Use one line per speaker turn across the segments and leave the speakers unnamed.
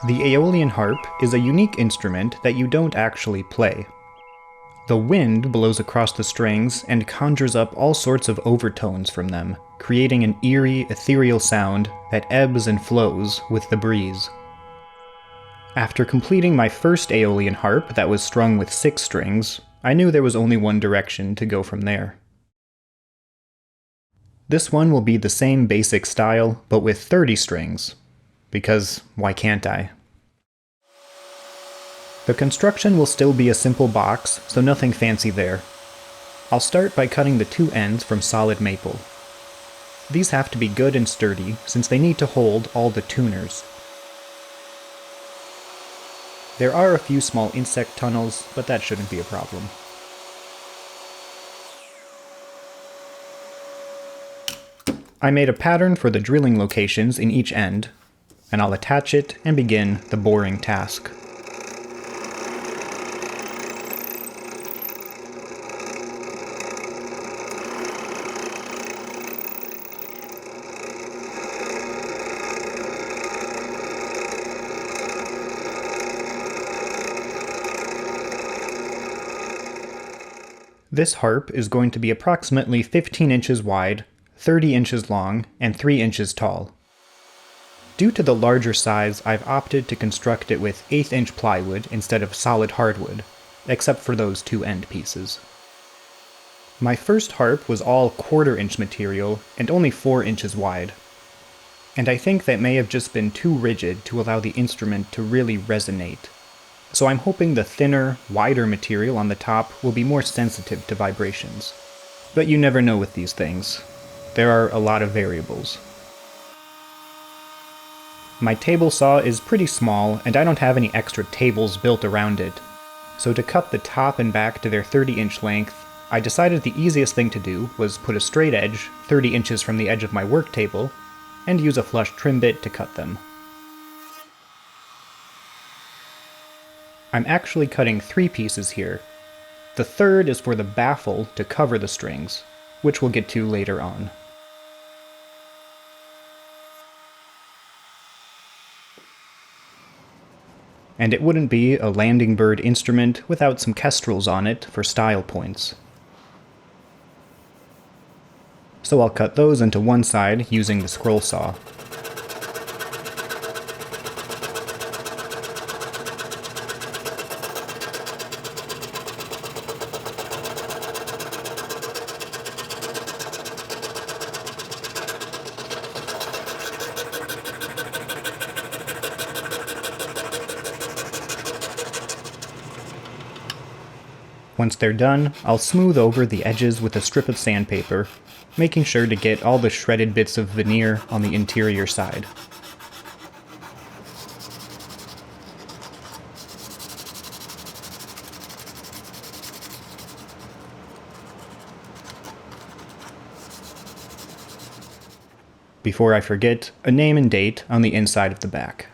The Aeolian Harp is a unique instrument that you don't actually play. The wind blows across the strings and conjures up all sorts of overtones from them, creating an eerie, ethereal sound that ebbs and flows with the breeze. After completing my first Aeolian harp that was strung with 6 strings, I knew there was only one direction to go from there. This one will be the same basic style, but with 30 strings. Because why can't I? The construction will still be a simple box, so nothing fancy there. I'll start by cutting the 2 ends from solid maple. These have to be good and sturdy, since they need to hold all the tuners. There are a few small insect tunnels, but that shouldn't be a problem. I made a pattern for the drilling locations in each end, and I'll attach it and begin the boring task. This harp is going to be approximately 15 inches wide, 30 inches long, and 3 inches tall. Due to the larger size, I've opted to construct it with 1/8 inch plywood instead of solid hardwood, except for those 2 end pieces. My first harp was all 1/4 inch material and only 4 inches wide, and I think that may have just been too rigid to allow the instrument to really resonate. So I'm hoping the thinner, wider material on the top will be more sensitive to vibrations. But you never know with these things. There are a lot of variables. My table saw is pretty small, and I don't have any extra tables built around it. So to cut the top and back to their 30-inch length, I decided the easiest thing to do was put a straight edge 30 inches from the edge of my work table, and use a flush trim bit to cut them. I'm actually cutting 3 pieces here. The third is for the baffle to cover the strings, which we'll get to later on. And it wouldn't be a landing bird instrument without some kestrels on it for style points. So I'll cut those into one side using the scroll saw. Once they're done, I'll smooth over the edges with a strip of sandpaper, making sure to get all the shredded bits of veneer on the interior side. Before I forget, a name and date on the inside of the back.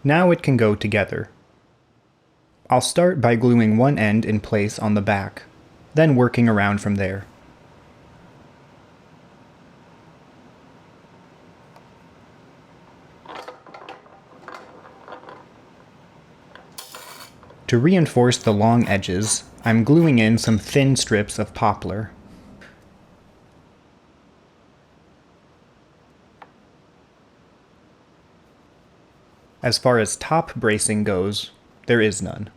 Now it can go together. I'll start by gluing one end in place on the back, then working around from there. To reinforce the long edges, I'm gluing in some thin strips of poplar. As far as top bracing goes, there is none.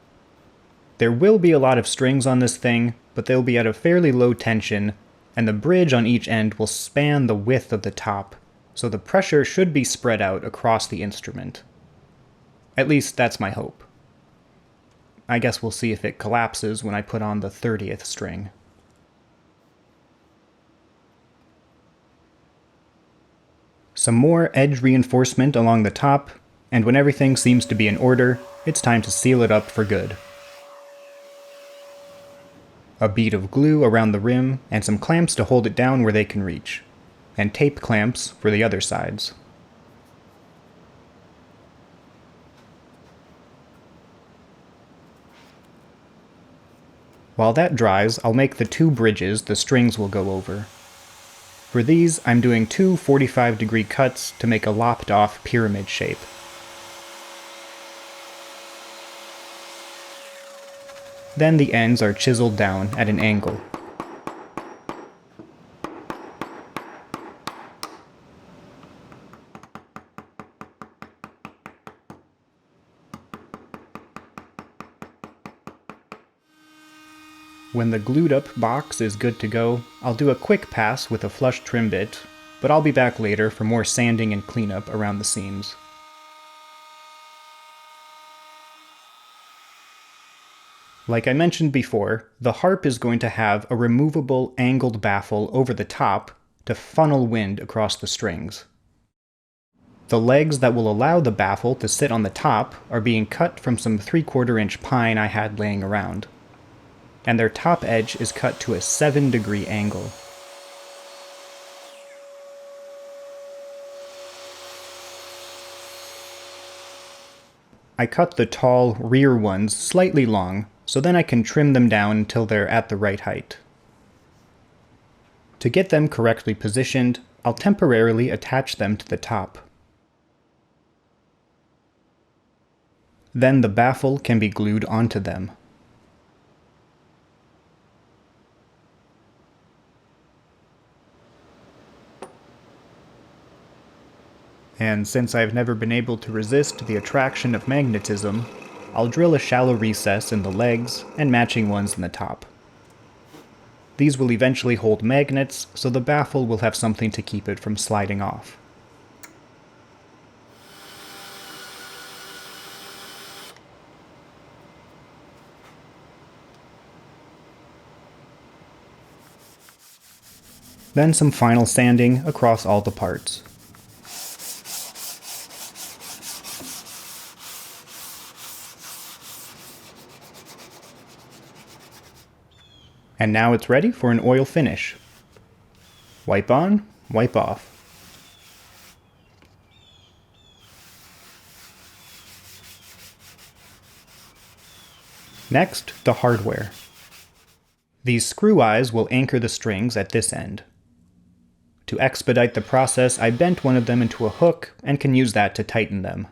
There will be a lot of strings on this thing, but they'll be at a fairly low tension, and the bridge on each end will span the width of the top, so the pressure should be spread out across the instrument. At least that's my hope. I guess we'll see if it collapses when I put on the 30th string. Some more edge reinforcement along the top, and when everything seems to be in order, it's time to seal it up for good. A bead of glue around the rim, and some clamps to hold it down where they can reach, and tape clamps for the other sides. While that dries, I'll make the 2 bridges the strings will go over. For these, I'm doing two 45-degree cuts to make a lopped-off pyramid shape. Then the ends are chiseled down at an angle. When the glued up box is good to go, I'll do a quick pass with a flush trim bit, but I'll be back later for more sanding and cleanup around the seams. Like I mentioned before, the harp is going to have a removable angled baffle over the top to funnel wind across the strings. The legs that will allow the baffle to sit on the top are being cut from some 3/4-inch pine I had laying around, and their top edge is cut to a 7-degree angle. I cut the tall rear ones slightly long, so then I can trim them down until they're at the right height. To get them correctly positioned, I'll temporarily attach them to the top. Then the baffle can be glued onto them. And since I've never been able to resist the attraction of magnetism, I'll drill a shallow recess in the legs and matching ones in the top. These will eventually hold magnets, so the baffle will have something to keep it from sliding off. Then some final sanding across all the parts. And now it's ready for an oil finish. Wipe on, wipe off. Next, the hardware. These screw eyes will anchor the strings at this end. To expedite the process, I bent one of them into a hook and can use that to tighten them.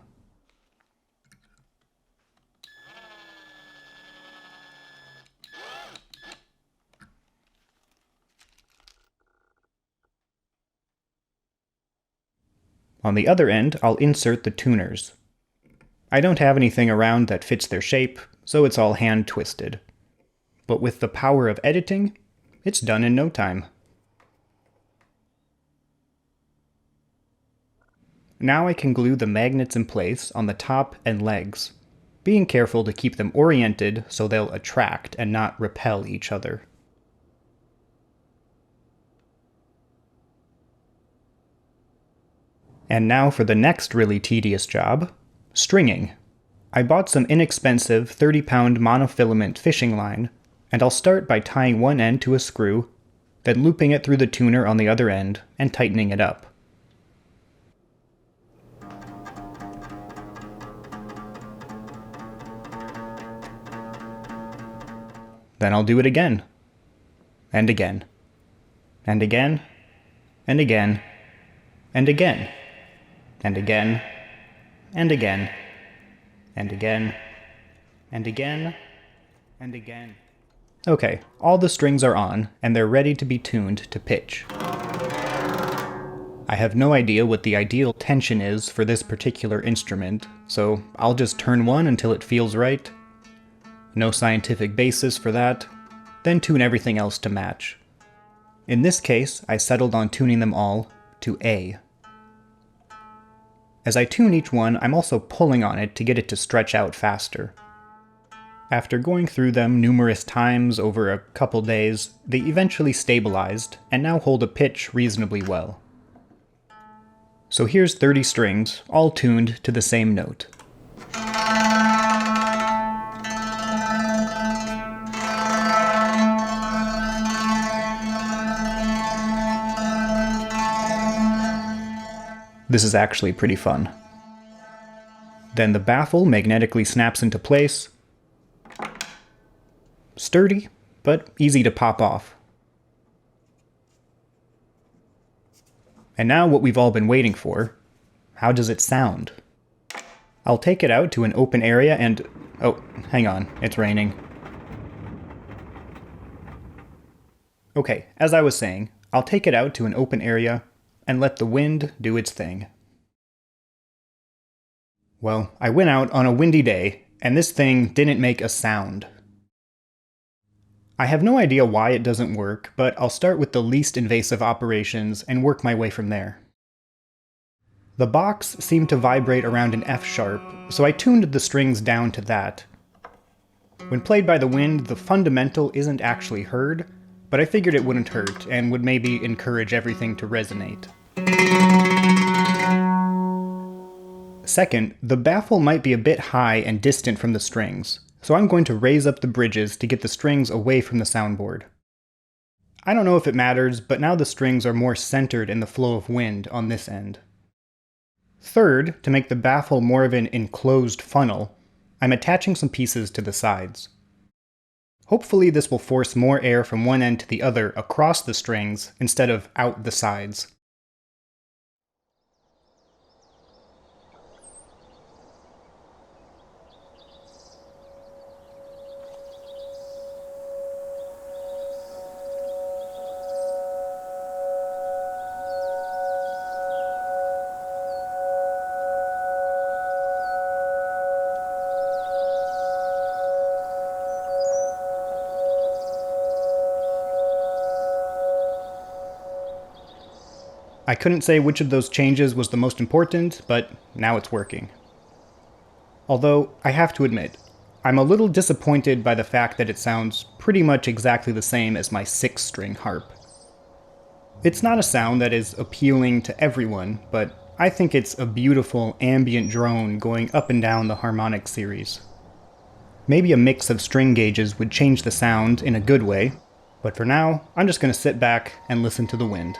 On the other end, I'll insert the tuners. I don't have anything around that fits their shape, so it's all hand twisted. But with the power of editing, it's done in no time. Now I can glue the magnets in place on the top and legs, being careful to keep them oriented so they'll attract and not repel each other. And now for the next really tedious job, stringing. I bought some inexpensive 30-pound monofilament fishing line, and I'll start by tying one end to a screw, then looping it through the tuner on the other end and tightening it up. Then I'll do it again, and again, and again, and again, and again, and again, and again, and again, and again, and again. Okay, all the strings are on, and they're ready to be tuned to pitch. I have no idea what the ideal tension is for this particular instrument, so I'll just turn one until it feels right. No scientific basis for that, then tune everything else to match. In this case, I settled on tuning them all to A. As I tune each one, I'm also pulling on it to get it to stretch out faster. After going through them numerous times over a couple days, they eventually stabilized and now hold a pitch reasonably well. So here's 30 strings, all tuned to the same note. This is actually pretty fun. Then the baffle magnetically snaps into place. Sturdy, but easy to pop off. And now what we've all been waiting for. How does it sound? I'll take it out to an open area and... Oh, hang on, it's raining. Okay, as I was saying, I'll take it out to an open area and let the wind do its thing. Well, I went out on a windy day, and this thing didn't make a sound. I have no idea why it doesn't work, but I'll start with the least invasive operations and work my way from there. The box seemed to vibrate around an F sharp, so I tuned the strings down to that. When played by the wind, the fundamental isn't actually heard, but I figured it wouldn't hurt and would maybe encourage everything to resonate. Second, the baffle might be a bit high and distant from the strings, so I'm going to raise up the bridges to get the strings away from the soundboard. I don't know if it matters, but now the strings are more centered in the flow of wind on this end. Third, to make the baffle more of an enclosed funnel, I'm attaching some pieces to the sides. Hopefully this will force more air from one end to the other across the strings instead of out the sides. I couldn't say which of those changes was the most important, but now it's working. Although, I have to admit, I'm a little disappointed by the fact that it sounds pretty much exactly the same as my 6-string harp. It's not a sound that is appealing to everyone, but I think it's a beautiful ambient drone going up and down the harmonic series. Maybe a mix of string gauges would change the sound in a good way, but for now, I'm just going to sit back and listen to the wind.